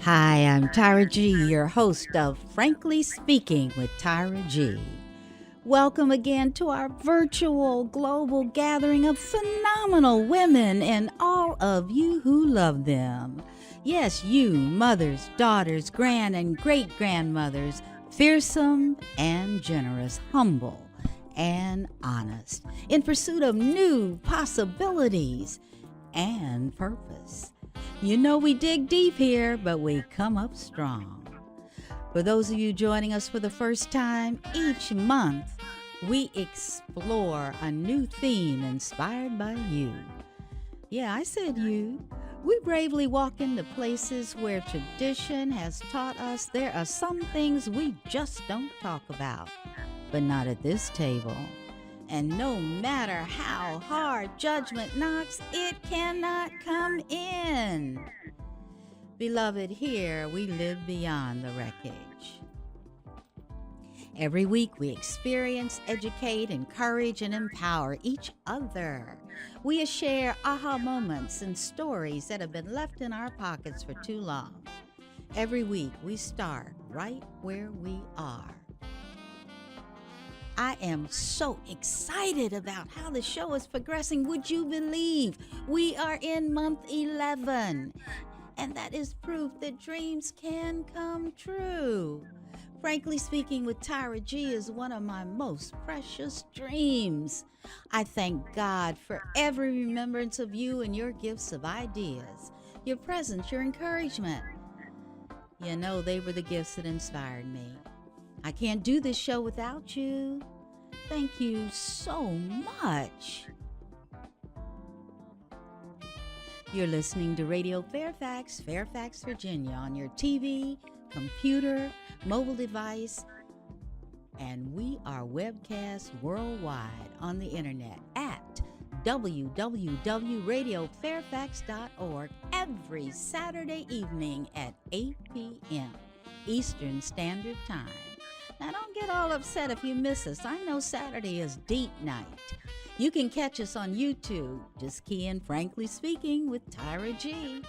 Hi, I'm Tyra G, your host of Frankly Speaking with Tyra G. Welcome again to our virtual global gathering of phenomenal women and all of you who love them. Yes, you, mothers, daughters, grand and great grandmothers, fearsome and generous, humble and honest, in pursuit of new possibilities and purpose. You know we dig deep here, but we come up strong. For those of you joining us for the first time, each month we explore a new theme inspired by you. Yeah, I said you. We bravely walk into places where tradition has taught us there are some things we just don't talk about, but not at this table. And no matter how hard judgment knocks, it cannot come in. Beloved, here we live beyond the wreckage. Every week we experience, educate, encourage, and empower each other. We share aha moments and stories that have been left in our pockets for too long. Every week we start right where we are. I am so excited about how the show is progressing. Would you believe we are in month 11? And that is proof that dreams can come true. Frankly Speaking with Tyra G is one of my most precious dreams. I thank God for every remembrance of you and your gifts of ideas, your presence, your encouragement. You know, they were the gifts that inspired me. I can't do this show without you. Thank you so much. You're listening to Radio Fairfax, Fairfax, Virginia, on your TV, computer, mobile device, and we are webcast worldwide on the internet at www.radiofairfax.org every Saturday evening at 8 p.m. Eastern Standard Time. Now, don't get all upset if you miss us. I know Saturday is date night. You can catch us on YouTube. Just key in Frankly Speaking with Tyra G.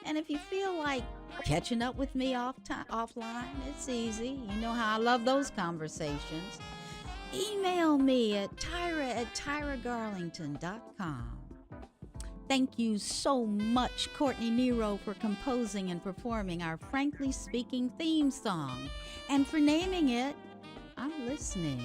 And if you feel like catching up with me offline, it's easy. You know how I love those conversations. Email me at tyragarlington.com. Thank you so much, Courtney Nero, for composing and performing our Frankly Speaking theme song. And for naming it, I'm listening.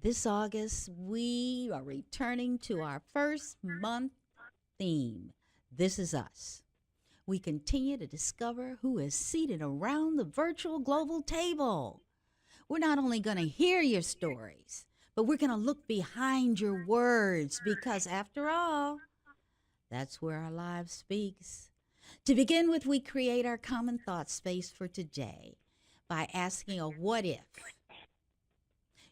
This August, we are returning to our first month theme. This is us. We continue to discover who is seated around the virtual global table. We're not only going to hear your stories, but we're going to look behind your words because, after all, that's where our lives speaks. To begin with, we create our common thought space for today by asking a what if.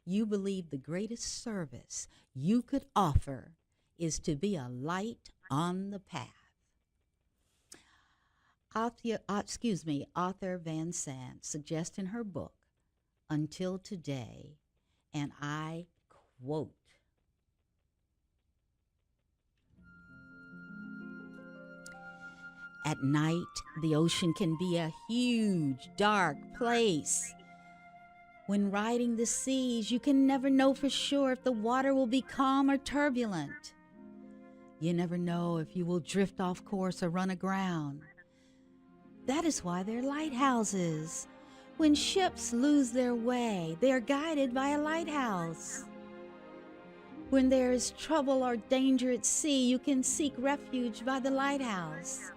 You believe the greatest service you could offer is to be a light on the path. Author Van Sant suggests in her book, Until Today, and I quote, "At night, the ocean can be a huge, dark place. When riding the seas, you can never know for sure if the water will be calm or turbulent. You never know if you will drift off course or run aground. That is why they're lighthouses. When ships lose their way, they are guided by a lighthouse. When there is trouble or danger at sea, you can seek refuge by the lighthouse.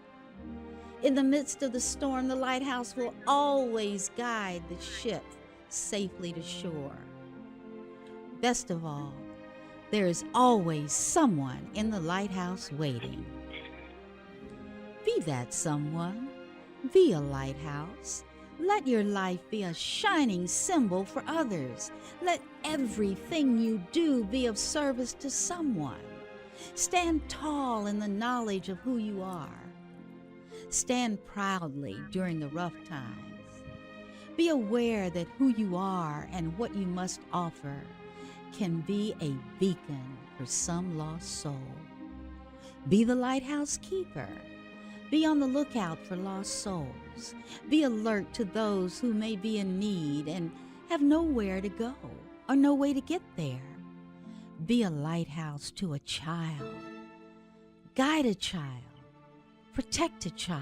In the midst of the storm, the lighthouse will always guide the ship safely to shore. Best of all, there is always someone in the lighthouse waiting. Be that someone. Be a lighthouse. Let your life be a shining symbol for others. Let everything you do be of service to someone. Stand tall in the knowledge of who you are. Stand proudly during the rough times. Be aware that who you are and what you must offer can be a beacon for some lost soul. Be the lighthouse keeper. Be on the lookout for lost souls. Be alert to those who may be in need and have nowhere to go or no way to get there. Be a lighthouse to a child. Guide a child. Protect a child.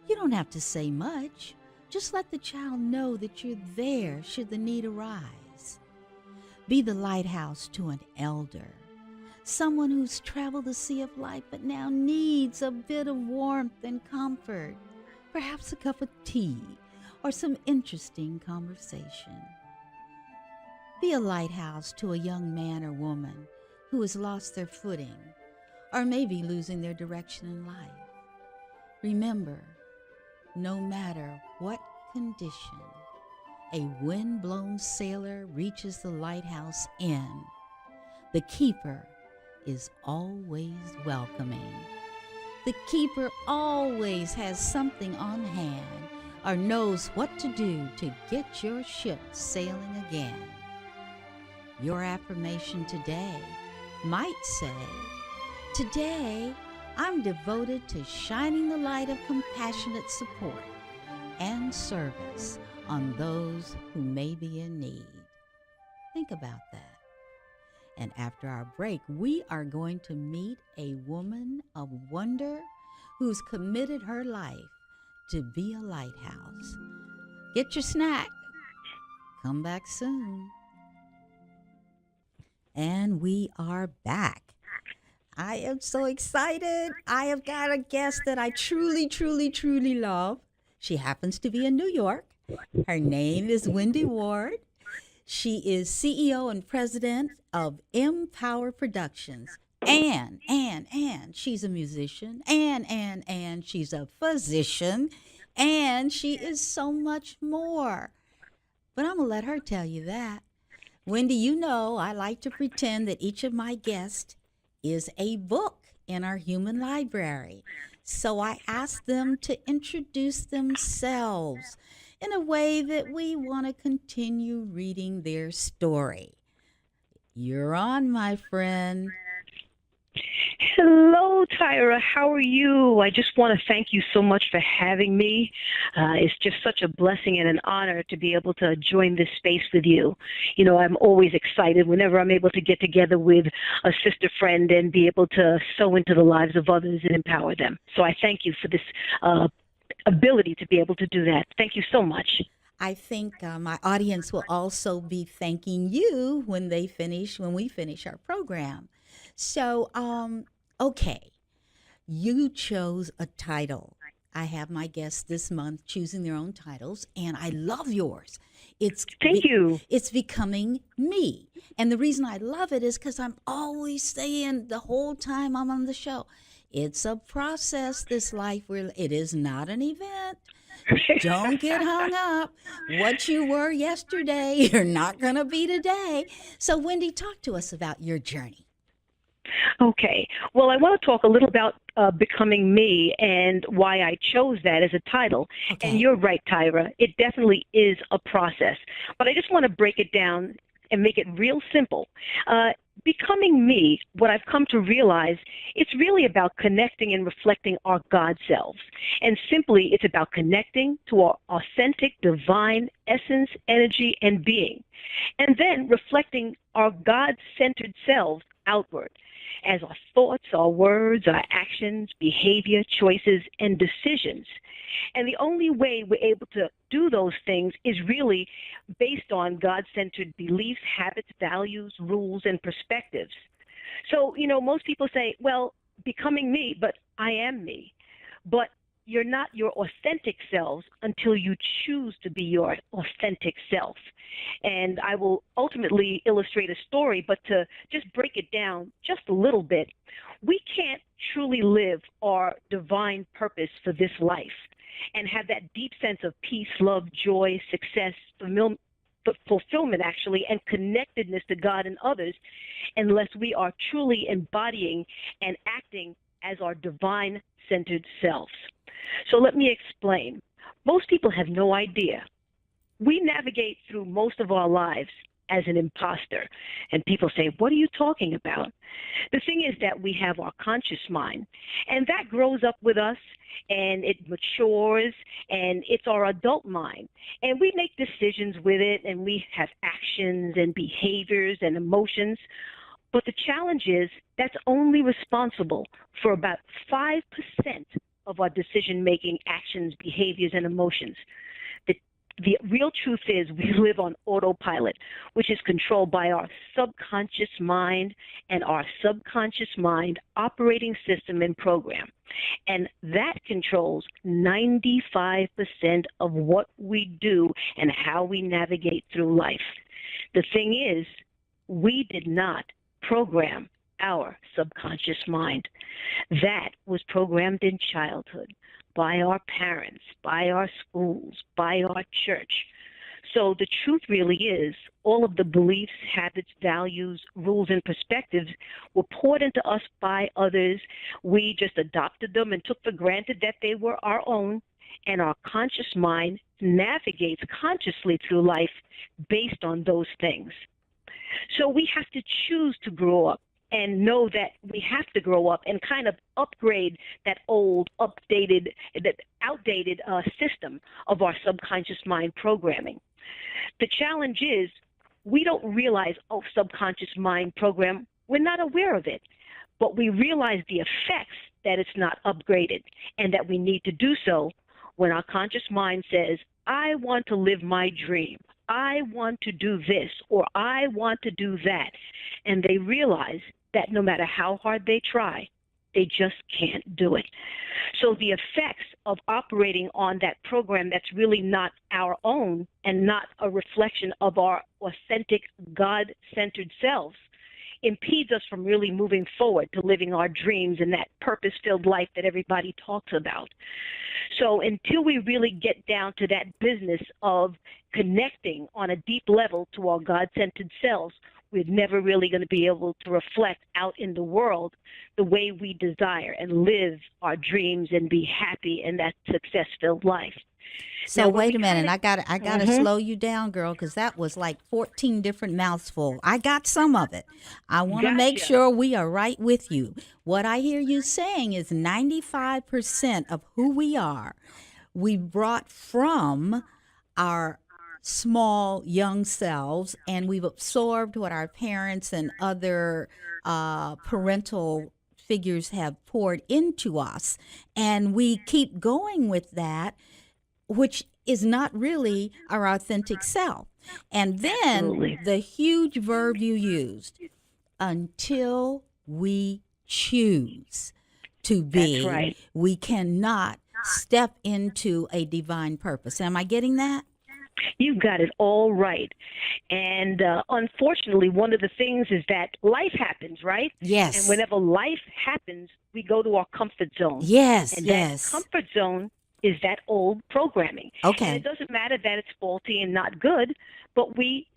You don't have to say much. Just let the child know that you're there should the need arise. Be the lighthouse to an elder. Someone who's traveled the sea of life but now needs a bit of warmth and comfort. Perhaps a cup of tea or some interesting conversation. Be a lighthouse to a young man or woman who has lost their footing or maybe losing their direction in life. Remember, no matter what condition, a wind-blown sailor reaches the lighthouse inn. The keeper is always welcoming. The keeper always has something on hand or knows what to do to get your ship sailing again. Your affirmation today might say, "Today, I'm devoted to shining the light of compassionate support and service on those who may be in need." Think about that. And after our break, we are going to meet a woman of wonder who's committed her life to be a lighthouse. Get your snack. Come back soon. And we are back. I am so excited. I have got a guest that I truly, truly, truly love. She happens to be in New York. Her name is Wendy Ward. She is CEO and president of Empower Productions. And she's a musician. And she's a physician. And she is so much more. But I'm going to let her tell you that. Wendy, you know I like to pretend that each of my guests is a book in our human library. So I asked them to introduce themselves in a way that we want to continue reading their story. You're on, my friend. Hello, Tyra. How are you? I just want to thank you so much for having me. It's just such a blessing and an honor to be able to join this space with you. You know, I'm always excited whenever I'm able to get together with a sister friend and be able to sow into the lives of others and empower them. So I thank you for this ability to be able to do that. Thank you so much. I think my audience will also be thanking you when we finish our program. So, okay, you chose a title. I have my guests this month choosing their own titles, and I love yours. Thank you. It's Becoming Me. And the reason I love it is because I'm always saying the whole time I'm on the show, it's a process, this life. It is not an event. Don't get hung up. What you were yesterday, you're not going to be today. So, Wendy, talk to us about your journey. Okay. Well, I want to talk a little about Becoming Me and why I chose that as a title. Okay. And you're right, Tyra. It definitely is a process. But I just want to break it down and make it real simple. Becoming me, what I've come to realize, it's really about connecting and reflecting our God selves. And simply, it's about connecting to our authentic, divine essence, energy, and being. And then reflecting our God-centered selves outward as our thoughts, our words, our actions, behavior, choices, and decisions. And the only way we're able to do those things is really based on God-centered beliefs, habits, values, rules, and perspectives. So, you know, most people say, well, becoming me, but I am me. But you're not your authentic selves until you choose to be your authentic self. And I will ultimately illustrate a story, but to just break it down just a little bit, we can't truly live our divine purpose for this life and have that deep sense of peace, love, joy, success, fulfillment actually, and connectedness to God and others unless we are truly embodying and acting as our divine-centered selves. So let me explain. Most people have no idea. We navigate through most of our lives as an imposter. And people say, what are you talking about? The thing is that we have our conscious mind, and that grows up with us, and it matures, and it's our adult mind. And we make decisions with it, and we have actions and behaviors and emotions. But the challenge is that's only responsible for about 5% of our decision-making, actions, behaviors, and emotions. The real truth is we live on autopilot, which is controlled by our subconscious mind and our subconscious mind operating system and program. And that controls 95% of what we do and how we navigate through life. The thing is, we did not program our subconscious mind. That was programmed in childhood by our parents, by our schools, by our church. So the truth really is all of the beliefs, habits, values, rules, and perspectives were poured into us by others. We just adopted them and took for granted that they were our own, and our conscious mind navigates consciously through life based on those things. So we have to choose to grow up and know that we have to grow up and kind of upgrade that outdated system of our subconscious mind programming. The challenge is we don't realize, subconscious mind program, we're not aware of it, but we realize the effects that it's not upgraded and that we need to do so when our conscious mind says, I want to live my dream. I want to do this, or I want to do that. And they realize that no matter how hard they try, they just can't do it. So the effects of operating on that program that's really not our own and not a reflection of our authentic God-centered selves impedes us from really moving forward to living our dreams and that purpose-filled life that everybody talks about. So until we really get down to that business of connecting on a deep level to our God-centered selves, we're never really going to be able to reflect out in the world the way we desire and live our dreams and be happy in that success-filled life. So wait a minute, I gotta slow you down, girl, because that was like 14 different mouthfuls. I got some of it. I want to make sure we are right with you. What I hear you saying is 95% of who we are, we brought from our small young selves, and we've absorbed what our parents and other parental figures have poured into us, and we keep going with that, which is not really our authentic self. And then the huge verb you used, until we choose to be, that's right, we cannot step into a divine purpose. Am I getting that? You've got it all right. And unfortunately, one of the things is that life happens, right? Yes. And whenever life happens, we go to our comfort zone. Yes, and yes. that comfort zone is that old programming. Okay. And it doesn't matter that it's faulty and not good, but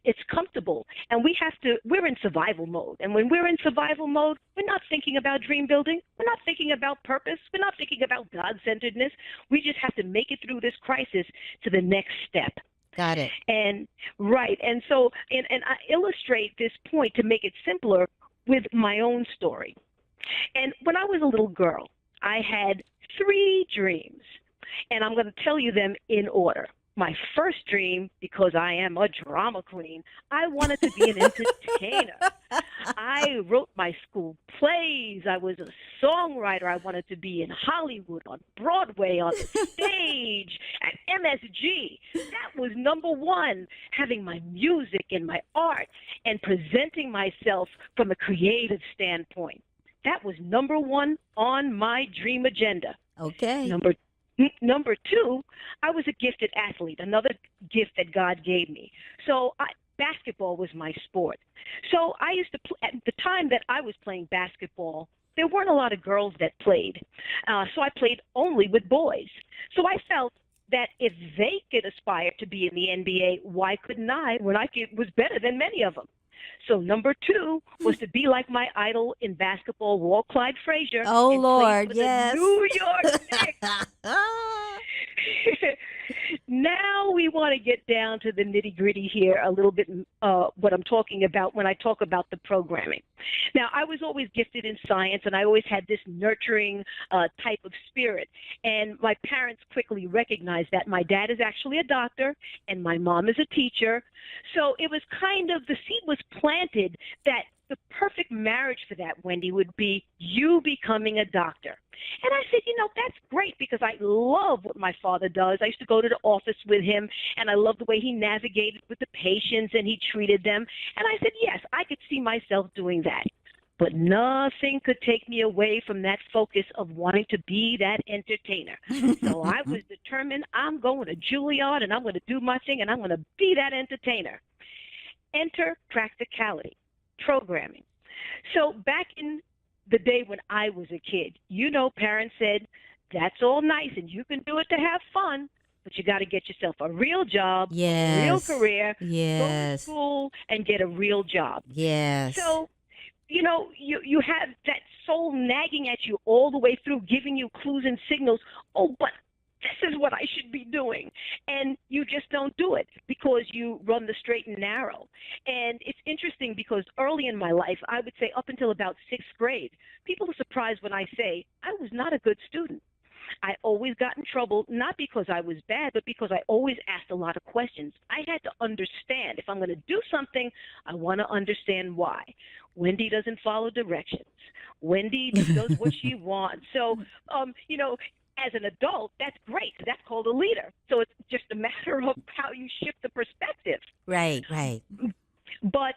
it's comfortable. And we're in survival mode. And when we're in survival mode, we're not thinking about dream building. We're not thinking about purpose. We're not thinking about God-centeredness. We just have to make it through this crisis to the next step. Got it. And right. And so, and I illustrate this point to make it simpler with my own story. And when I was a little girl, I had 3 dreams. And I'm going to tell you them in order. My first dream, because I am a drama queen, I wanted to be an entertainer. I wrote my school plays. I was a songwriter. I wanted to be in Hollywood, on Broadway, on the stage, at MSG. That was number one, having my music and my art and presenting myself from a creative standpoint. That was number one on my dream agenda. Okay. Number 2, I was a gifted athlete, another gift that God gave me. So basketball was my sport. So I used to, at the time that I was playing basketball, there weren't a lot of girls that played. So I played only with boys. So I felt that if they could aspire to be in the NBA, why couldn't I when I was better than many of them? So number 2 was to be like my idol in basketball, Walt Clyde Frazier. Oh, and Lord, play for yes. the New York Knicks. Now we want to get down to the nitty gritty here a little bit, what I'm talking about when I talk about the programming. Now, I was always gifted in science, and I always had this nurturing type of spirit. And my parents quickly recognized that. My dad is actually a doctor, and my mom is a teacher. So it was kind of, the seed was planted that the perfect marriage for that, Wendy, would be you becoming a doctor. And I said, that's great because I love what my father does. I used to go to the office with him, and I love the way he navigated with the patients and he treated them. And I said, yes, I could see myself doing that. But nothing could take me away from that focus of wanting to be that entertainer. So I was determined I'm going to Juilliard, and I'm going to do my thing, and I'm going to be that entertainer. Enter practicality, programming. So back in the day when I was a kid, parents said, that's all nice and you can do it to have fun, but you got to get yourself a real job, a real career, go to school and get a real job. Yes. So, you have that soul nagging at you all the way through, giving you clues and signals. Oh, but this is what I should be doing. And you just don't do it because you run the straight and narrow. And it's interesting because early in my life, I would say up until about sixth grade, people are surprised when I say I was not a good student. I always got in trouble, not because I was bad, but because I always asked a lot of questions. I had to understand. If I'm going to do something, I want to understand why. Wendy doesn't follow directions. Wendy does what she wants. So, as an adult, that's great. That's called a leader. So it's just a matter of how you shift the perspective. Right. But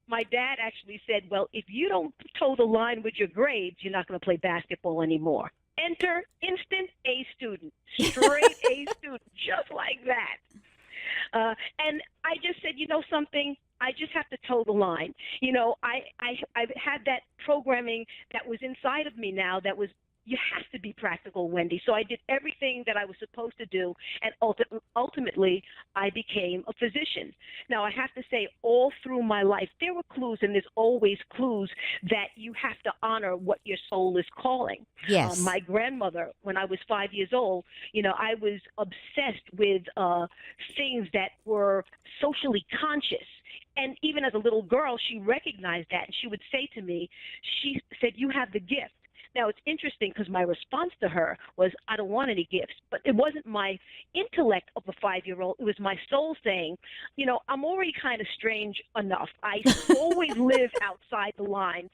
my dad actually said, well, if you don't toe the line with your grades, you're not going to play basketball anymore. Enter instant A student, straight A student, just like that. And I just said, something, I just have to toe the line. I've had that programming that was inside of me now that was, you have to be practical, Wendy. So I did everything that I was supposed to do, and ultimately I became a physician. Now, I have to say, all through my life, there were clues, and there's always clues that you have to honor what your soul is calling. Yes. My grandmother, when I was 5 years old, I was obsessed with things that were socially conscious. And even as a little girl, she recognized that, and she would say to me, she said, you have the gift. Now, it's interesting because my response to her was, I don't want any gifts. But it wasn't my intellect of a 5-year-old. It was my soul saying, I'm already kind of strange enough. I always live outside the lines,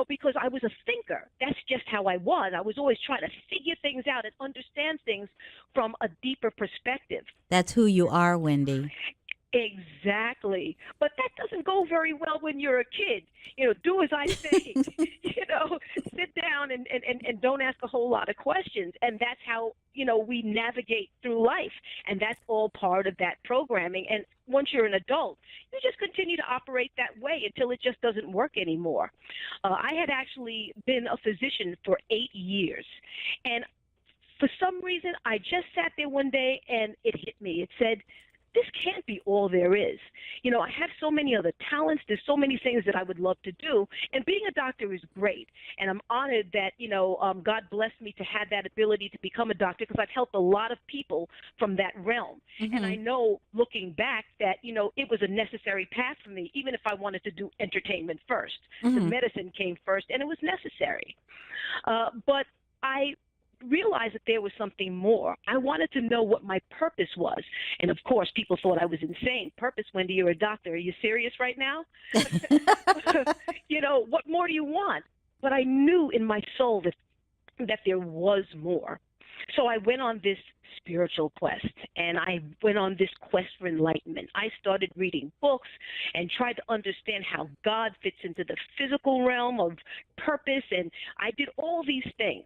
because I was a thinker. That's just how I was. I was always trying to figure things out and understand things from a deeper perspective. That's who you are, Wendy. Exactly. But that doesn't go very well when you're a kid. Do as I say. Sit down and don't ask a whole lot of questions. And that's how, we navigate through life. And that's all part of that programming. And once you're an adult, you just continue to operate that way until it just doesn't work anymore. I had actually been a physician for 8 years. And for some reason, I just sat there one day and it hit me. It said, this can't be all there is. I have so many other talents. There's so many things that I would love to do. And being a doctor is great. And I'm honored that, God blessed me to have that ability to become a doctor because I've helped a lot of people from that realm. Mm-hmm. And I know looking back that, it was a necessary path for me, even if I wanted to do entertainment first. Mm-hmm. The medicine came first, and it was necessary. But I realized that there was something more. I wanted to know what my purpose was. And of course, people thought I was insane. Purpose, Wendy, you're a doctor. Are you serious right now? What more do you want? But I knew in my soul that there was more. So I went on this spiritual quest, and I went on this quest for enlightenment. I started reading books and tried to understand how God fits into the physical realm of purpose, and I did all these things.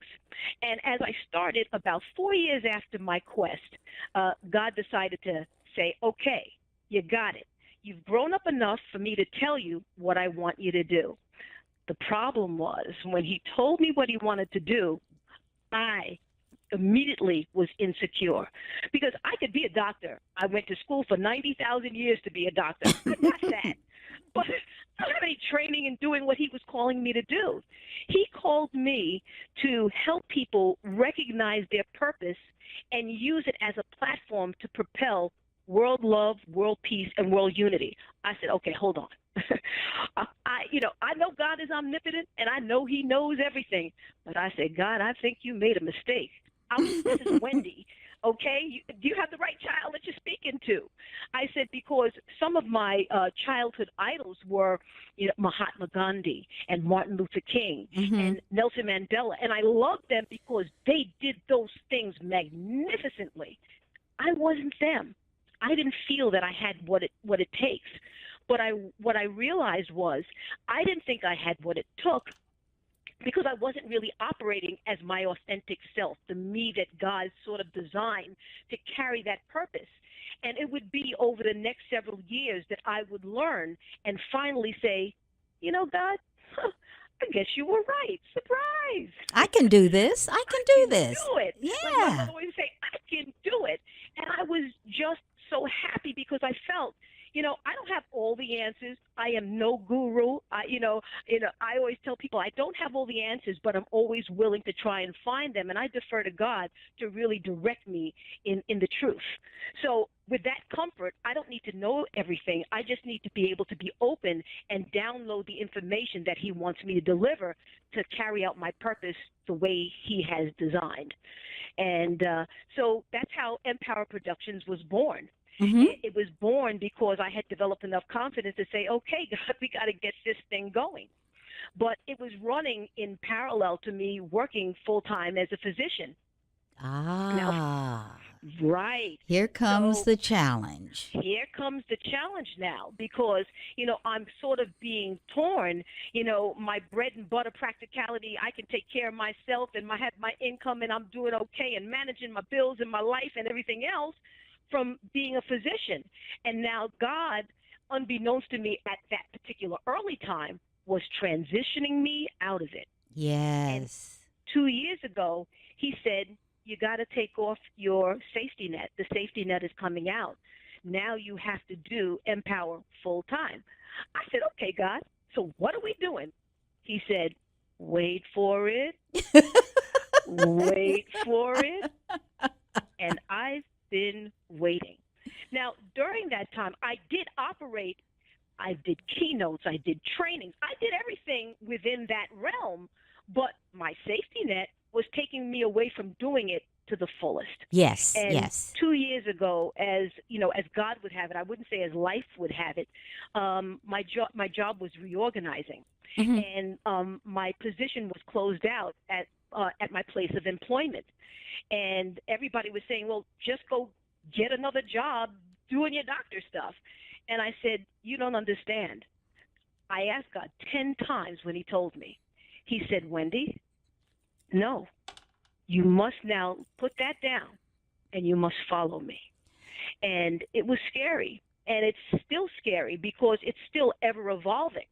And as I started, about 4 years after my quest, God decided to say, okay, you got it. You've grown up enough for me to tell you what I want you to do. The problem was when he told me what he wanted to do, I immediately was insecure because I could be a doctor. I went to school for 90,000 years to be a doctor. I got that. But I don't have any training in doing what he was calling me to do. He called me to help people recognize their purpose and use it as a platform to propel world love, world peace, and world unity. I said, okay, hold on. I know God is omnipotent, and I know He knows everything. But I said, God, I think you made a mistake. This is Wendy. Okay, do you have the right child that you're speaking to? I said, because some of my childhood idols were, Mahatma Gandhi and Martin Luther King and Nelson Mandela, and I loved them because they did those things magnificently. I wasn't them. I didn't feel that I had what it takes. But what I realized was I didn't think I had what it took because I wasn't really operating as my authentic self, the me that God sort of designed to carry that purpose. And it would be over the next several years that I would learn and finally say, God, I guess you were right. Surprise. I can do this. I can do this. Do it. Yeah. Like my mother always say, I can do it. And I was just so happy because I felt, I don't have all the answers. I am no guru. I always tell people I don't have all the answers, but I'm always willing to try and find them. And I defer to God to really direct me in the truth. So with that comfort, I don't need to know everything. I just need to be able to be open and download the information that He wants me to deliver to carry out my purpose the way He has designed. And so that's how Empower Productions was born. It was born because I had developed enough confidence to say, okay, God, we got to get this thing going. But it was running in parallel to me working full-time as a physician. Ah. Now, right. Here comes the challenge. Here comes the challenge now because, I'm sort of being torn. My bread and butter practicality, I can take care of myself and have my income and I'm doing okay and managing my bills and my life and everything else from being a physician. And now God, unbeknownst to me at that particular early time, was transitioning me out of it. Yes. And 2 years ago, He said, you got to take off your safety net. The safety net is coming out. Now you have to do Empower full time. I said, okay, God, so what are we doing? He said, wait for it. Wait for it. And I've been waiting. Now, during that time, I did operate. I did keynotes. I did trainings. I did everything within that realm, but my safety net was taking me away from doing it to the fullest. Yes, and yes. 2 years ago, as God would have it, I wouldn't say as life would have it, my job was reorganizing, and my position was closed out at my place of employment, and everybody was saying, well, just go get another job doing your doctor stuff. And I said, you don't understand. I asked God 10 times when He told me. He said, Wendy, no, you must now put that down and you must follow me. And it was scary. And it's still scary because it's still ever evolving.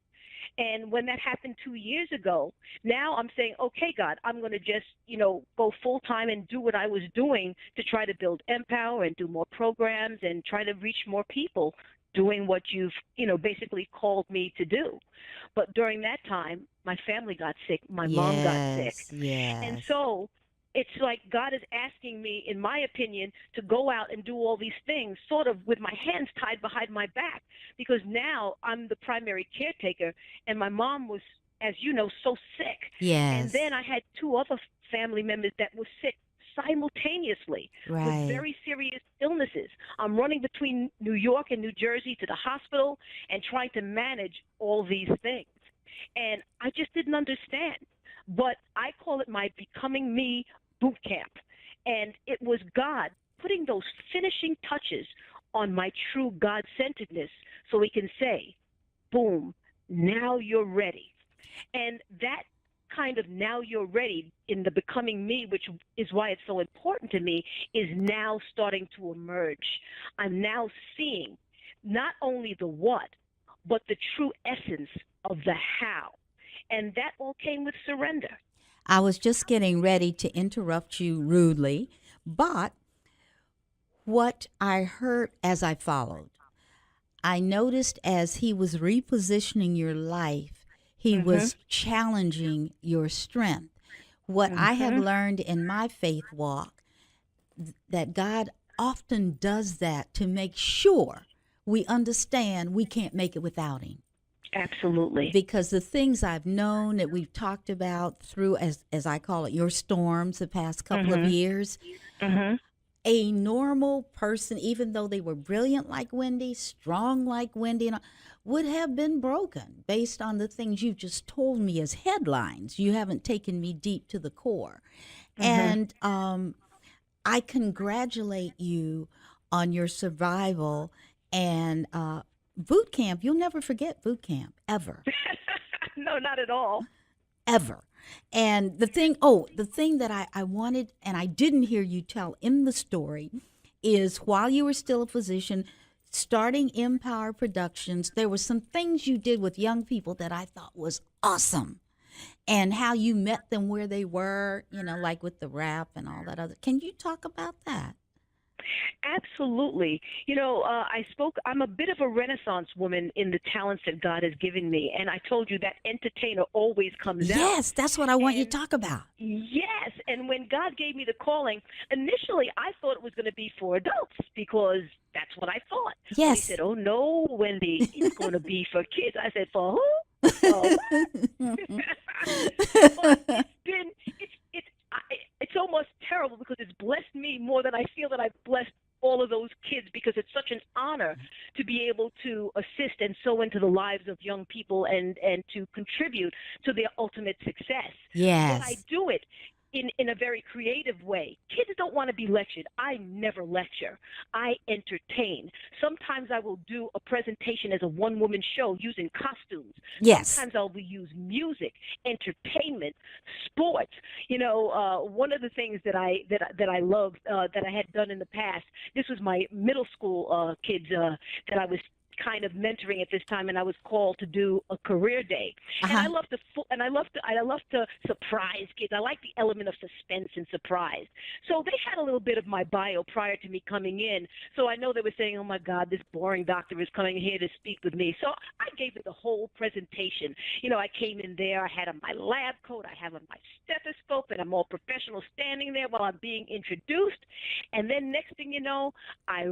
And when that happened 2 years ago, now I'm saying, okay, God, I'm going to just, go full time and do what I was doing to try to build Empower and do more programs and try to reach more people doing what you've, basically called me to do. But during that time, my family got sick. My mom got sick. Yes. And so it's like God is asking me, in my opinion, to go out and do all these things sort of with my hands tied behind my back, because now I'm the primary caretaker and my mom was, as you know, so sick. Yes. And then I had two other family members that were sick simultaneously with very serious illnesses. I'm running between New York and New Jersey to the hospital and trying to manage all these things. And I just didn't understand. But I call it my Becoming Me boot camp. And it was God putting those finishing touches on my true God-centeredness so He can say, boom, now you're ready. And that kind of now you're ready in the Becoming Me, which is why it's so important to me, is now starting to emerge. I'm now seeing not only the what, but the true essence of the how. And that all came with surrender. I was just getting ready to interrupt you rudely, but what I heard as I followed, I noticed as he was repositioning your life, he was challenging your strength. What I have learned in my faith walk, that God often does that to make sure we understand we can't make it without him. Absolutely. Because the things I've known that we've talked about through, as I call it, your storms the past couple of years, a normal person, even though they were brilliant like Wendy, strong like Wendy, and would have been broken based on the things you've just told me as headlines. You haven't taken me deep to the core. And I congratulate you on your survival and boot camp. You'll never forget boot camp, ever. No, not at all. Ever. And the thing that I wanted, and I didn't hear you tell in the story, is while you were still a physician, starting Empower Productions, there were some things you did with young people that I thought was awesome. And how you met them where they were, like with the rap and all that other. Can you talk about that? Absolutely. I'm a bit of a Renaissance woman in the talents that God has given me. And I told you that entertainer always comes out. Yes, that's what I want you to talk about. Yes. And when God gave me the calling, initially I thought it was going to be for adults because that's what I thought. Yes. But he said, "Oh, no, Wendy, it's going to be for kids." I said, "For who?" But it's almost terrible because it's blessed me more than I feel that I've blessed all of those kids, because it's such an honor to be able to assist and sow into the lives of young people and to contribute to their ultimate success. Yes. But I do it in a very creative way. Kids don't want to be lectured. I never lecture. I entertain. Sometimes I will do a presentation as a one-woman show using costumes. Yes. Sometimes I'll use music, entertainment, sports. One of the things that I loved that I had done in the past. This was my middle school kids that I was kind of mentoring at this time, and I was called to do a career day. And I love to surprise kids. I like the element of suspense and surprise. So they had a little bit of my bio prior to me coming in. So I know they were saying, "Oh my God, this boring doctor is coming here to speak with me." So I gave it the whole presentation. I came in there, I had on my lab coat, I have on my stethoscope, and I'm all professional standing there while I'm being introduced. And then next thing you know, I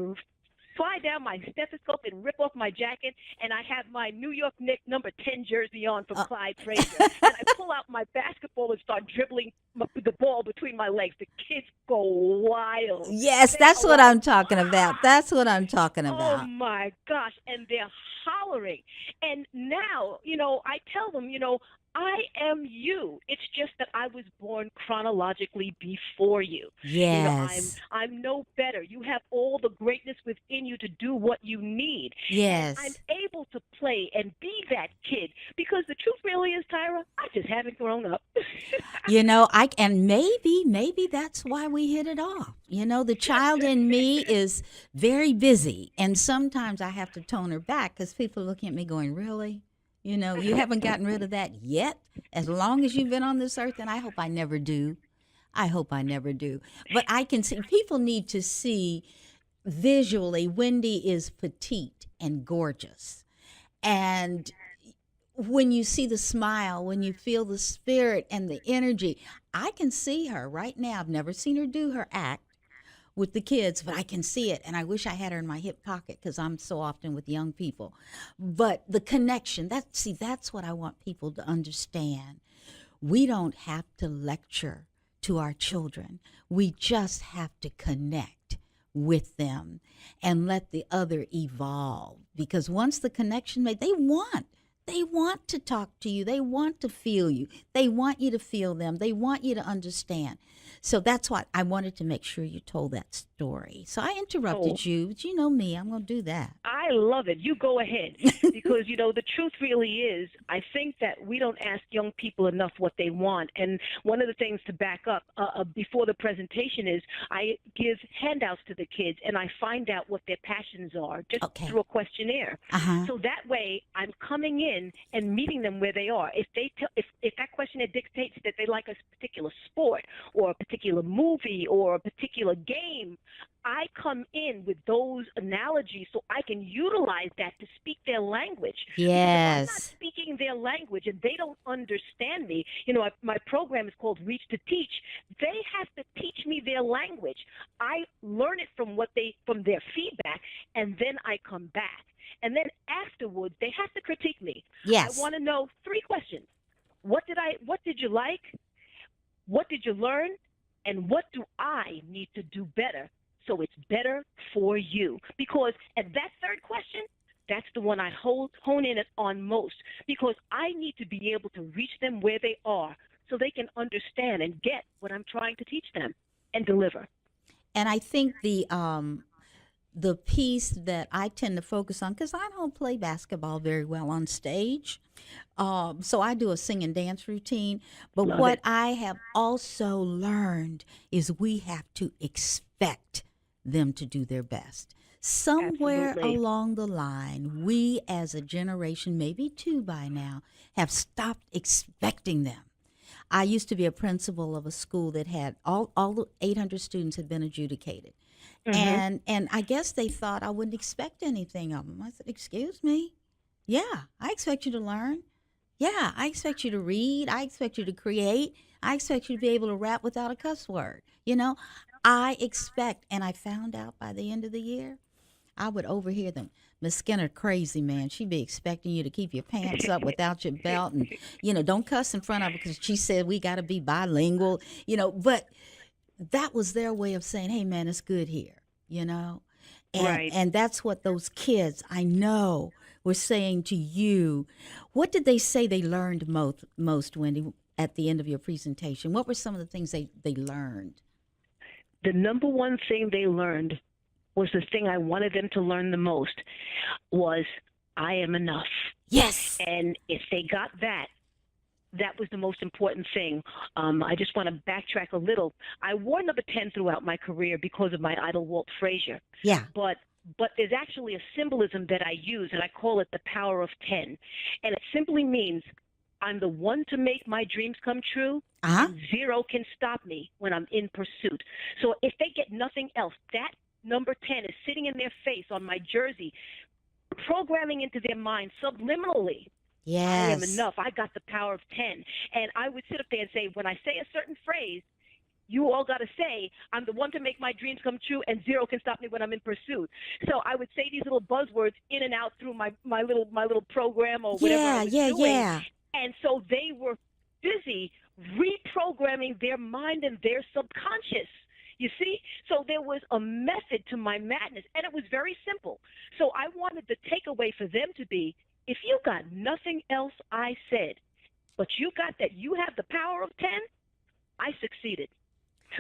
fly down my stethoscope and rip off my jacket, and I have my New York Knicks number 10 jersey on from Clyde Frazier. And I pull out my basketball and start dribbling the ball between my legs. The kids go wild. Yes, that's what I'm talking about. That's what I'm talking about. Oh, my gosh. And they're hollering. And now, I tell them, I am you. It's just that I was born chronologically before you. Yes. I'm no better. You have all the greatness within you to do what you need. Yes. And I'm able to play and be that kid because the truth really is, Tyra, I just haven't grown up. And maybe that's why we hit it off. The child in me is very busy, and sometimes I have to tone her back because people are looking at me going, "Really? You haven't gotten rid of that yet, as long as you've been on this earth," and I hope I never do. But I can see, people need to see visually, Wendy is petite and gorgeous. And when you see the smile, when you feel the spirit and the energy, I can see her right now. I've never seen her do her act with the kids, but I can see it, and I wish I had her in my hip pocket because I'm so often with young people. But the connection, that's what I want people to understand. We don't have to lecture to our children. We just have to connect with them and let the other evolve, because once the connection made, they want to talk to you. They want to feel you. They want you to feel them. They want you to understand. So that's what I wanted to make sure you told that story. So I interrupted you, but you know me, I'm going to do that. I love it. You go ahead. Because, the truth really is, I think that we don't ask young people enough what they want. And one of the things to back up before the presentation is I give handouts to the kids, and I find out what their passions are just through a questionnaire. So that way I'm coming in in and meeting them where they are. If that questionnaire dictates that they like a particular sport or a particular movie or a particular game, I come in with those analogies so I can utilize that to speak their language. Because if I'm not Yes. speaking their language and they don't understand me, my program is called Reach to Teach. They have to teach me their language. I learn it from their feedback, and then I come back. And then afterwards, they have to critique me. I Yes. want to know 3 questions. What did you like? What did you learn? And what do I need to do better so it's better for you? Because at that 3rd question, that's the one I hone in on most, because I need to be able to reach them where they are so they can understand and get what I'm trying to teach them and deliver. And I think the piece that I tend to focus on, because I don't play basketball very well on stage, so I do a sing and dance routine. But Love what it. I have also learned is we have to expect them to do their best. Somewhere Absolutely. along the line, we as a generation, maybe 2 by now, have stopped expecting them. I used to be a principal of a school that had all the 800 students had been adjudicated. Mhm. And I guess they thought I wouldn't expect anything of them. I said, "Excuse me? Yeah, I expect you to learn. Yeah, I expect you to read. I expect you to create. I expect you to be able to rap without a cuss word. I expect." And I found out by the end of the year, I would overhear them. Miss Skinner, crazy man. She'd be expecting you to keep your pants up without your belt, and don't cuss in front of her because she said we got to be bilingual. But that was their way of saying, "Hey, man, it's good here." You know, and Right. and that's what those kids I know were saying to you. What did they say they learned most, Wendy, at the end of your presentation? What were some of the things they learned? The number one thing they learned was the thing I wanted them to learn the most was I am enough. Yes. And if they got that, that was the most important thing. I just want to backtrack a little. I wore number 10 throughout my career because of my idol, Walt Frazier. Yeah. But there's actually a symbolism that I use, and I call it the power of 10. And it simply means I'm the one to make my dreams come true, Uh huh. and 0 can stop me when I'm in pursuit. So if they get nothing else, that number 10 is sitting in their face on my jersey, programming into their mind subliminally, I am Yes. enough. I got the power of 10. And I would sit up there and say, when I say a certain phrase, you all got to say, I'm the one to make my dreams come true, and 0 can stop me when I'm in pursuit. So I would say these little buzzwords in and out through my little program or whatever I Yeah. was Yeah. doing. Yeah. And so they were busy reprogramming their mind and their subconscious. You see? So there was a method to my madness, and it was very simple. So I wanted the takeaway for them to be, if you got nothing else I said, but you got that you have the power of 10, I succeeded.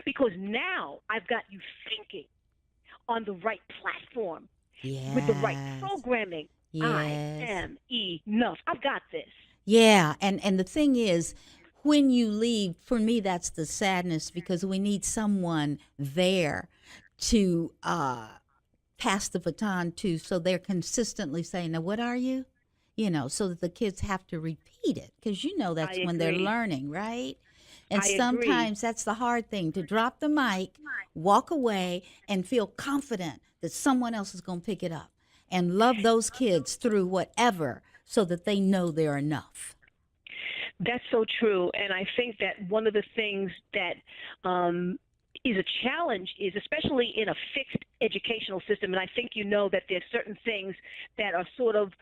Because now I've got you thinking on the right platform with the right Yes. programming. I Yes. am enough. I've got this. Yeah, and the thing is, when you leave, for me, that's the sadness because we need someone there to pass the baton to, so they're consistently saying, "Now, what are you?" So that the kids have to repeat it because I that's when they're agree. learning, right? And I agree. sometimes that's the hard thing to drop the mic, walk away, and feel confident that someone else is going to pick it up and love those kids through whatever so that they know they're enough. That's so true. And I think that one of the things that is a challenge is, especially in a fixed educational system, and I think you know that there's certain things that are sort of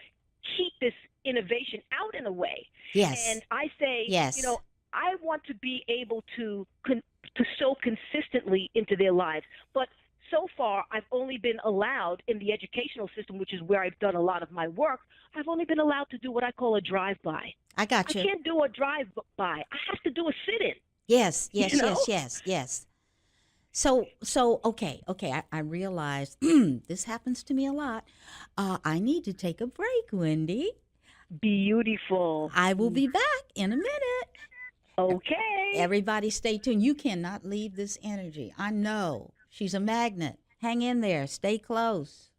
keep this innovation out in a way. Yes. And I say, Yes. I want to be able to sow consistently into their lives, but so far I've only been allowed in the educational system, which is where I've done a lot of my work. I've only been allowed to do what I call a drive-by. I I got you. can't do a drive-by. I have to do a sit-in. Yes, You yes, know? yes, yes, yes. So, okay. I realize this happens to me a lot. I need to take a break, Wendy. Beautiful. I will be back in a minute. Okay. Everybody stay tuned. You cannot leave this energy. I know. She's a magnet. Hang in there. Stay close.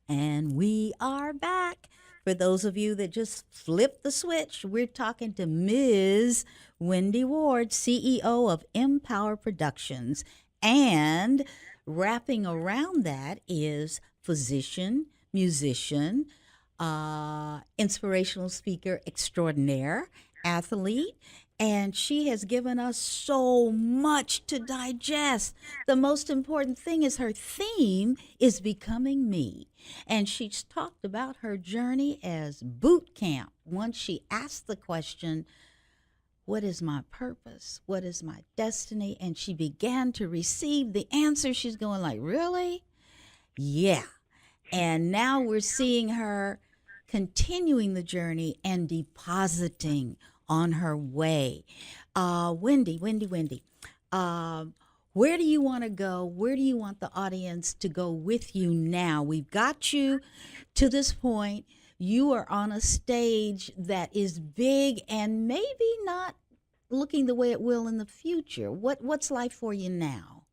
And we are back. For those of you that just flipped the switch, we're talking to Ms. Wendy Ward, CEO of Empower Productions. And wrapping around that is physician, musician, inspirational speaker extraordinaire, athlete, and she has given us so much to digest. The most important thing is her theme is becoming me. And she's talked about her journey as boot camp. Once she asked the question, what is my purpose? What is my destiny? And she began to receive the answer. She's going like, really? Yeah. And now we're seeing her continuing the journey and depositing on her way. Wendy, where do you want to go? Where do you want the audience to go with you now? We've got you to this point. You are on a stage that is big and maybe not looking the way it will in the future. What's life for you now?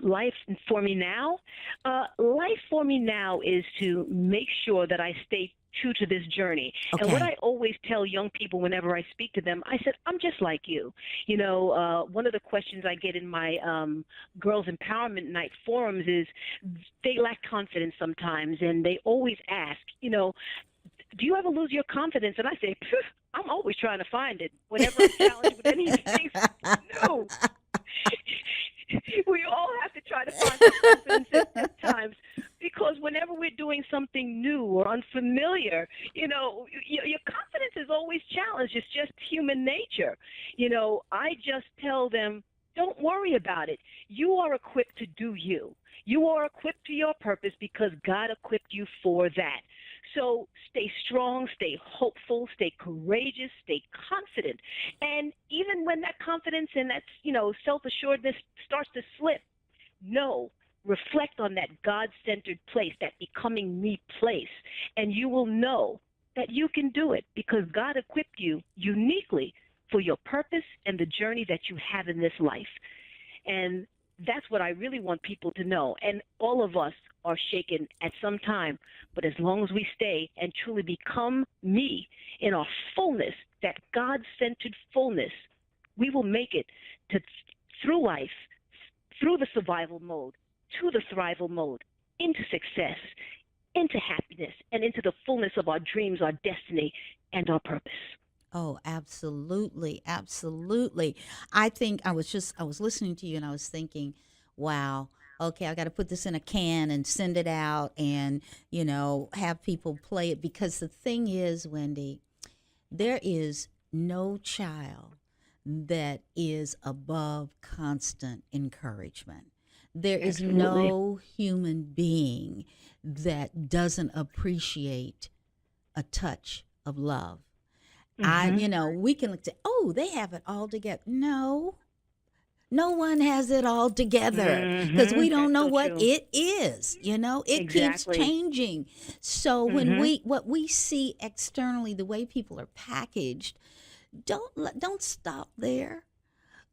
Life for me now? Life for me now is to make sure that I stay true to this journey. Okay. And what I always tell young people whenever I speak to them, I said, I'm just like you. One of the questions I get in my Girls Empowerment Night forums is they lack confidence sometimes, and they always ask, do you ever lose your confidence? And I say, I'm always trying to find it. Whenever I'm challenged with anything new. We all have to try to find some confidence at times, because whenever we're doing something new or unfamiliar, your confidence is always challenged. It's just human nature. I just tell them, don't worry about it. You are equipped to do you. You are equipped to your purpose because God equipped you for that. So stay strong, stay hopeful, stay courageous, stay confident. And even when that confidence and that, self-assuredness starts to slip, reflect on that God-centered place, that becoming me place, and you will know that you can do it because God equipped you uniquely for your purpose and the journey that you have in this life. And that's what I really want people to know. And all of us are shaken at some time, but as long as we stay and truly become me in our fullness, that God-centered fullness, we will make it through life, through the survival mode, to the thrival mode, into success, into happiness, and into the fullness of our dreams, our destiny, and our purpose. Oh, absolutely. Absolutely. I think I was listening to you and I was thinking, wow, okay, I got to put this in a can and send it out and, have people play it, because the thing is, Wendy, there is no child that is above constant encouragement. There is Absolutely. no human being that doesn't appreciate a touch of love. We can look at, oh, they have it all together. No one has it all together because we don't know what it is. It keeps changing. So when what we see externally, the way people are packaged, don't stop there.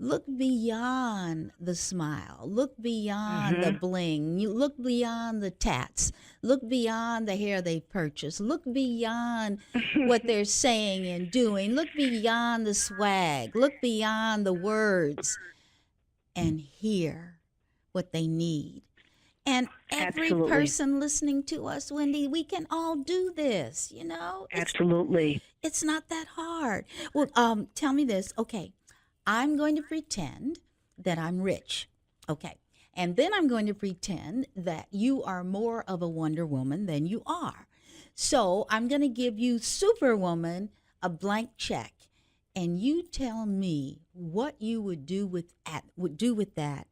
Look beyond the smile. Look beyond the bling. You look beyond the tats. Look beyond the hair they purchased. Look beyond what they're saying and doing. Look beyond the swag. Look beyond the words and hear what they need. And every person listening to us, Wendy, we can all do this, Absolutely. It's not that hard. Well, tell me this. Okay. I'm going to pretend that I'm rich. Okay. And then I'm going to pretend that you are more of a Wonder Woman than you are. So I'm going to give you, Superwoman, a blank check. And you tell me what you would do with that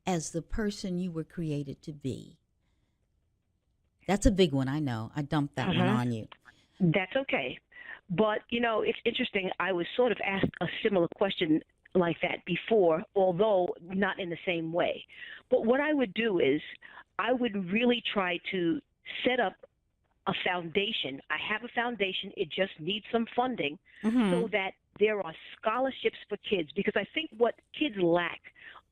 as the person you were created to be. That's a big one, I know. I dumped that one on you. That's okay. But, it's interesting. I was sort of asked a similar question like that before, although not in the same way. But what I would do is I would really try to set up a foundation. I have a foundation. It just needs some funding so that there are scholarships for kids, because I think what kids lack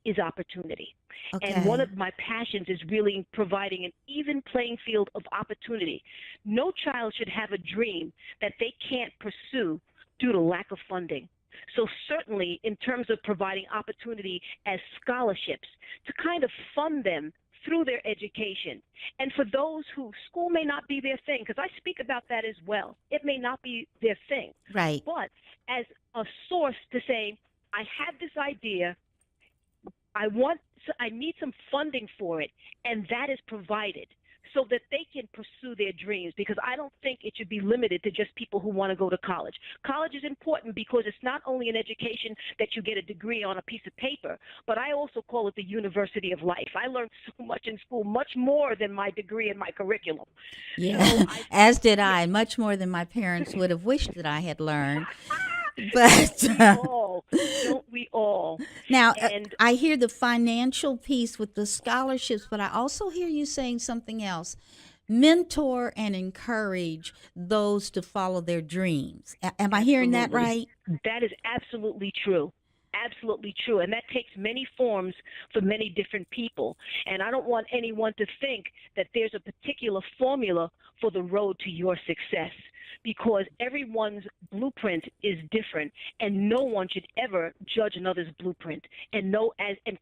is opportunity. And one Okay. of my passions is really providing an even playing field of opportunity. No child should have a dream that they can't pursue due to lack of funding. So certainly in terms of providing opportunity as scholarships to kind of fund them through their education. And for those who school may not be their thing, because I speak about that as well, it may not be their thing, Right. but as a source to say, I have this idea, I need some funding for it, and that is provided so that they can pursue their dreams, because I don't think it should be limited to just people who want to go to college. College is important because it's not only an education that you get a degree on a piece of paper, but I also call it the university of life. I learned so much in school, much more than my degrry and my curriculum. So Yeah, I, as did yeah, I, much more than my parents would have wished that I had learned. But don't we all? Don't we all? now, And I hear the financial piece with the scholarships, but I also hear you saying something else. Mentor and encourage those to follow their dreams. Am I hearing that absolutely. right? That is absolutely true. Absolutely true. And that takes many forms for many different people. And I don't want anyone to think that there's a particular formula for the road to your success, because everyone's blueprint is different, and no one should ever judge another's blueprint. And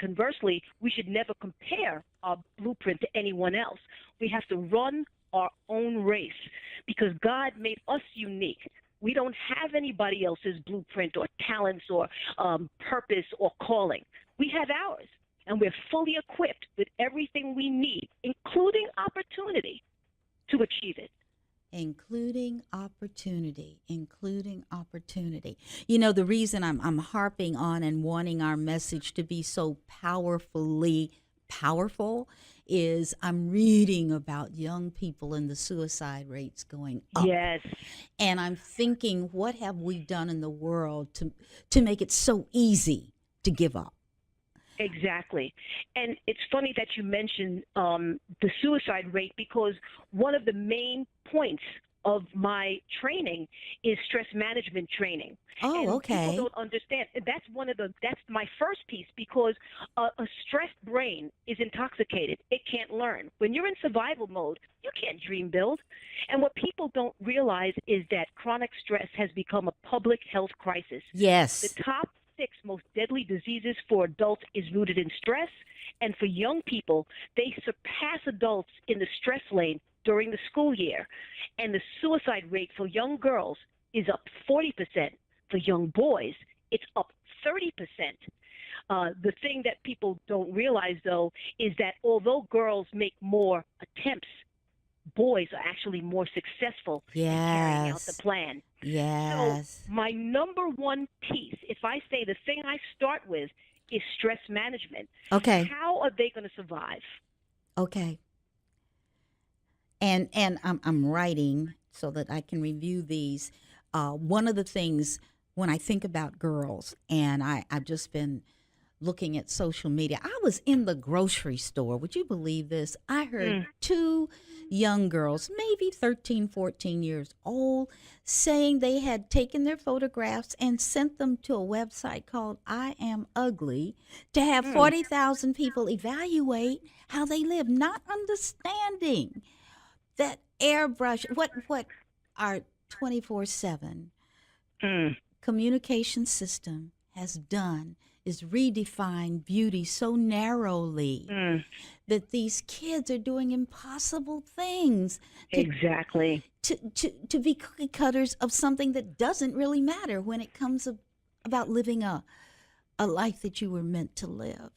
conversely, we should never compare our blueprint to anyone else. We have to run our own race because God made us unique. We don't have anybody else's blueprint or talents or purpose or calling. We have ours, and we're fully equipped with everything we need, including opportunity, to achieve it. Including opportunity. You know, the reason I'm harping on and wanting our message to be so powerfully powerful is I'm reading about young people and the suicide rates going up. Yes, And I'm thinking, what have we done in the world to make it so easy to give up? exactly. And it's funny that you mentioned the suicide rate, because one of the main points of my training is stress management training. Oh, And people okay. don't understand. That's my first piece, because a stressed brain is intoxicated. It can't learn. When you're in survival mode, you can't dream build. And what people don't realize is that chronic stress has become a public health crisis. The Yes. top six most deadly diseases for adults is rooted in stress, and for young people, they surpass adults in the stress lane during the school year. And the suicide rate for young girls is up 40%. For young boys, it's up 30%. The thing that people don't realize, though, is that although girls make more attempts, boys are actually more successful in carrying out the Yes. plan. So Yes. my number one piece, if I say the thing I start with is stress management, Okay. how are they going to survive? Okay. And I'm writing so that I can review these. One of the things when I think about girls, and I've just been looking at social media. I was in the grocery store. Would you believe this? I heard Mm, two young girls, maybe 13, 14 years old, saying they had taken their photographs and sent them to a website called I Am Ugly to have mm, 40,000 people evaluate how they live, not understanding that airbrush, what our 24/7 mm, communication system has done is redefine beauty so narrowly mm. that these kids are doing impossible things to Exactly. to be cookie cutters of something that doesn't really matter when it comes about living a life that you were meant to live.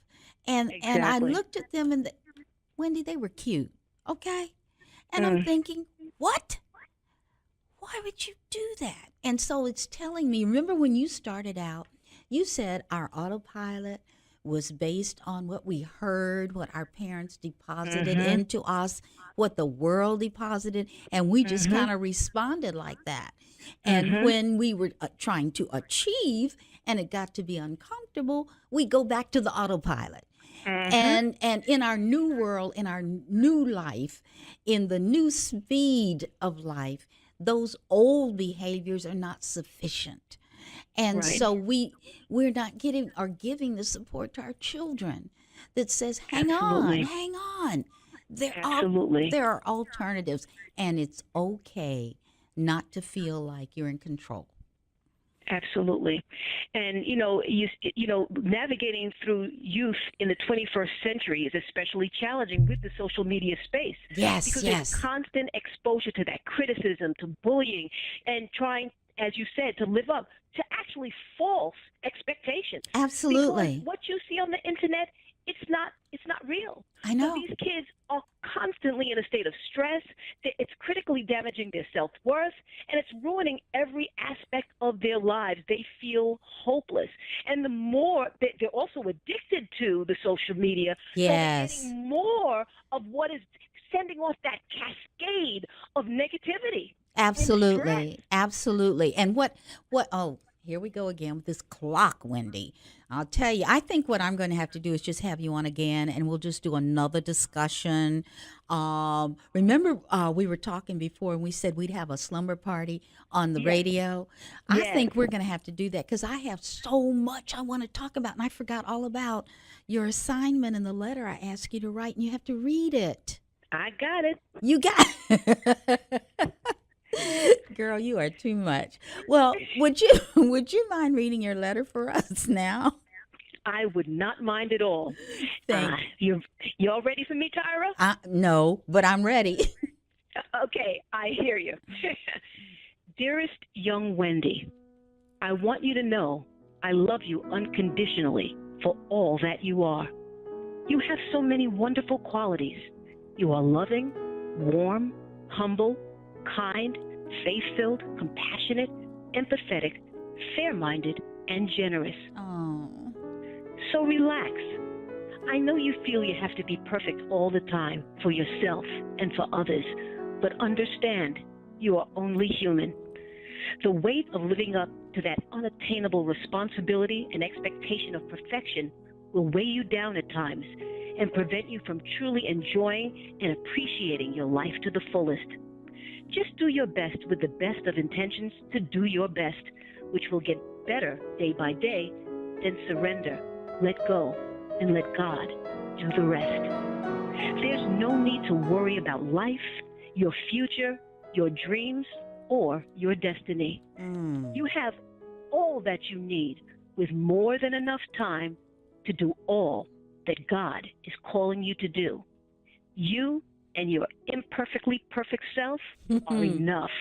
And I Exactly. looked at them, and Wendy, they were cute, okay? And I'm Mm, thinking, what? Why would you do that? And so it's telling me, remember when you started out, you said our autopilot was based on what we heard, what our parents deposited mhm. into us, what the world deposited, and we just Mhm. kind of responded like that. And Mhm. when we were trying to achieve and it got to be uncomfortable, we go back to the autopilot. Mhm. And in our new world, in our new life, in the new speed of life, those old behaviors are not sufficient. And Right. so we're not getting or giving the support to our children that says, Absolutely. hang on. Absolutely. There are alternatives, and it's okay not to feel like you're in control. Absolutely. And navigating through youth in the 21st century is especially challenging with the social media space Yes, because there's yes. constant exposure to that criticism, to bullying, and trying, as you said, to live up to actually false expectations. Because Absolutely. what you see on the internet, it's not real. I So know. these kids are constantly in a state of stress. It's critically damaging their self-worth, and it's ruining every aspect of their lives. They feel hopeless. And the more they're also addicted to the social media, so they're Yes. getting more of what is sending off that cascade of negativity and stress. Absolutely. Absolutely. And oh, here we go again with this clock, Wendy. I'll tell you, I think what I'm going to have to do is just have you on again and we'll just do another discussion. Remember, we were talking before and we said we'd have a slumber party on the Yes, radio. I yes, think we're going to have to do that because I have so much I want to talk about and I forgot all about your assignment and the letter I asked you to write and you have to read it. I got it. You got Girl, you are too much. Well, would you mind reading your letter for us now? I would not mind at all. Thank You all ready for me, Tyra? No, but I'm ready. Okay, I hear you. Dearest young Wendy, I want you to know I love you unconditionally for all that you are. You have so many wonderful qualities. You are loving, warm, humble, kind, faith-filled, compassionate, empathetic, fair-minded, and generous. Oh. So relax. I know you feel you have to be perfect all the time for yourself and for others, but understand you are only human. The weight of living up to that unattainable responsibility and expectation of perfection will weigh you down at times and prevent you from truly enjoying and appreciating your life to the fullest. Just do your best with the best of intentions to do your best, which will get better day by day. Then surrender, let go, and let God do the rest. There's no need to worry about life, your future, your dreams, or your destiny. You have all that you need with more than enough time to do all that God is calling you to do. You and your imperfectly perfect self are enough.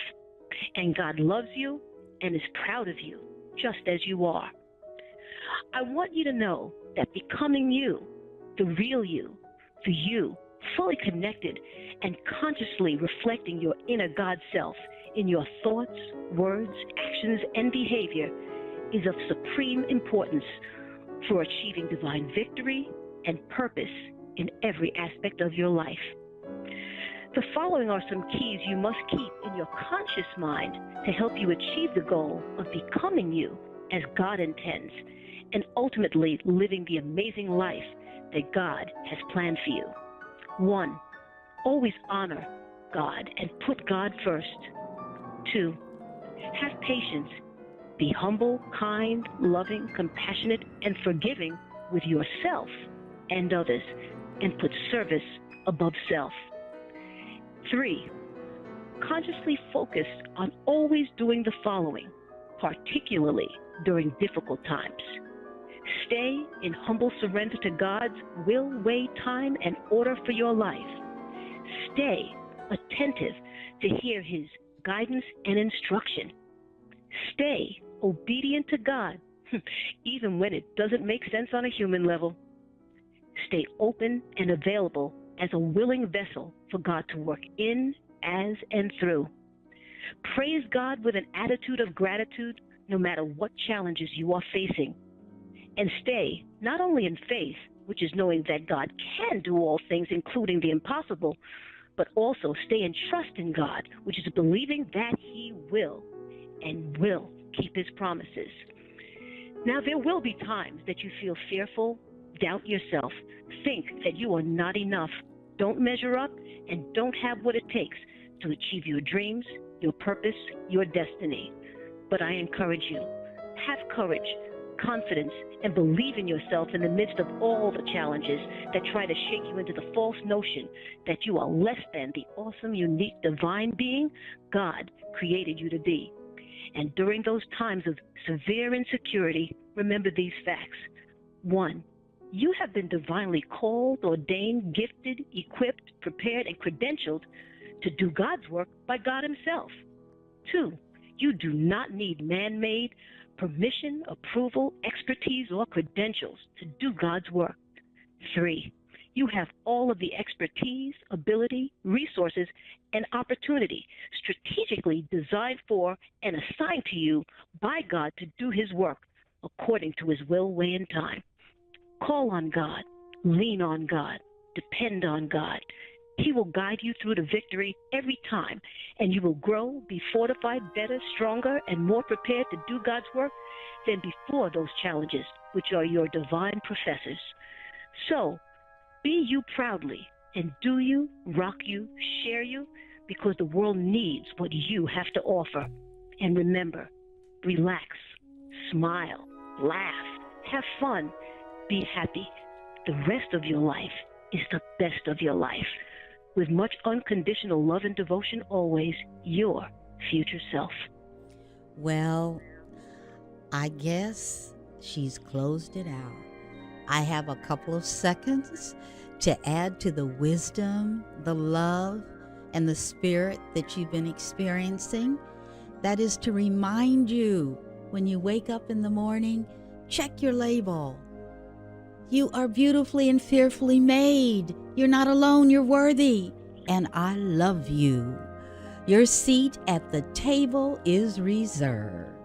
And God loves you and is proud of you, just as you are. I want you to know that becoming you, the real you, the you, fully connected and consciously reflecting your inner God self in your thoughts, words, actions, and behavior is of supreme importance for achieving divine victory and purpose in every aspect of your life. The following are some keys you must keep in your conscious mind to help you achieve the goal of becoming you as God intends and ultimately living the amazing life that God has planned for you. 1. Always honor God and put God first. 2. Have patience. Be humble, kind, loving, compassionate, and forgiving with yourself and others, and put service above self. 3. Consciously focus on always doing the following, particularly during difficult times. Stay in humble surrender to God's will, way, time, and order for your life. Stay attentive to hear His guidance and instruction. Stay obedient to God, even when it doesn't make sense on a human level. Stay open and available as a willing vessel for God to work in, as, and through. Praise God with an attitude of gratitude no matter what challenges you are facing. And stay not only in faith, which is knowing that God can do all things, including the impossible, but also stay in trust in God, which is believing that He will and will keep His promises. Now, there will be times that you feel fearful, doubt yourself, think that you are not enough, don't measure up, and don't have what it takes to achieve your dreams, your purpose, your destiny. But I encourage you, Have courage, confidence, and believe in yourself in the midst of all the challenges that try to shake you into the false notion that you are less than the awesome, unique, divine being God created you to be. And during those times of severe insecurity, remember these facts. 1, you have been divinely called, ordained, gifted, equipped, prepared, and credentialed to do God's work by God Himself. 2, you do not need man-made permission, approval, expertise, or credentials to do God's work. 3, you have all of the expertise, ability, resources, and opportunity strategically designed for and assigned to you by God to do His work according to His will, way, and time. Call on God, lean on God, depend on God. He will guide you through to victory every time, and you will grow, be fortified, better, stronger, and more prepared to do God's work than before those challenges, which are your divine professors. So, be you proudly, and do you, rock you, share you, because the world needs what you have to offer. And remember, relax, smile, laugh, have fun, be happy. The rest of your life is the best of your life. With much unconditional love and devotion, always your future self. Well, I guess she's closed it out. I have a couple of seconds to add to the wisdom, the love, and the spirit that you've been experiencing. That is to remind you when you wake up in the morning, check your label. You are beautifully and fearfully made. You're not alone, you're worthy. And I love you. Your seat at the table is reserved.